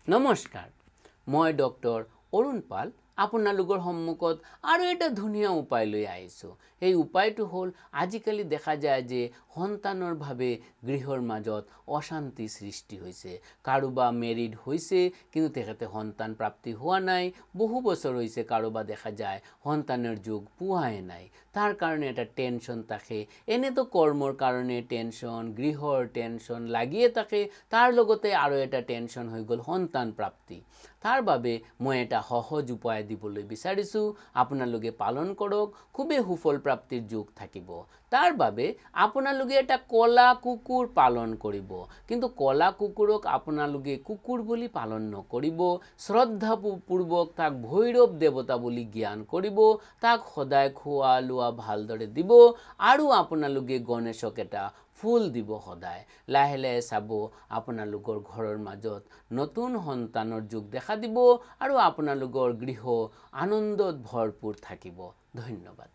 নমস্কাৰ মই ডক্টৰ অৰুণ পাল আপোনালোকৰ সন্মুখত আৰু এটা ধুনীয়া উপায় লৈ আহিছোঁ এই উপায়টো হ'ল আজিকালি দেখা যায় যে সন্তানৰ ভাৱে গৃহৰ মাজত অশান্তি সৃষ্টি হৈছে কাৰোবা মেৰিড হৈছে কিন্তু তেখেতে সন্তান প্ৰাপ্তি হোৱা নাই বহু বছৰ হৈছে কাৰোবা দেখা যায় সন্তানৰ যোগ পোৱাই নাই তাৰ কাৰণে এটা টেনচন থাকে এনেতো কৰ্মৰ কাৰণে টেনচন গৃহৰ টেনচন লাগিয়ে থাকে তাৰ লগতে আৰু এটা টেনচন হৈ গ'ল সন্তান প্ৰাপ্তি তাৰ বাবে মই এটা সহজ উপায় দিবলৈ বিচাৰিছো আপোনালোকে পালন কৰক খুবেই সুফল প্ৰাপ্তিৰ যোগ থাকিব তাৰ বাবে আপোনালোকে এটা কলা কুকুৰ পালন কৰিব কিন্তু কলা কুকুৰক আপোনালোকে কুকুৰ বুলি পালন নকৰিব শ্ৰদ্ধাপূৰ্বক তাক ভৈৰৱ দেৱতা বুলি জ্ঞান কৰিব তাক সদায় খোৱা লোৱা ভালদৰে দিব আৰু আপোনালোকে গণেশক এটা ফুল দিব সদায় লাহে লাহে চাব আপোনালোকৰ ঘৰৰ মাজত নতুন সন্তানৰ যোগ দেখা দিব আৰু আপোনালোকৰ গৃহ আনন্দত ভৰপূৰ থাকিব ধন্যবাদ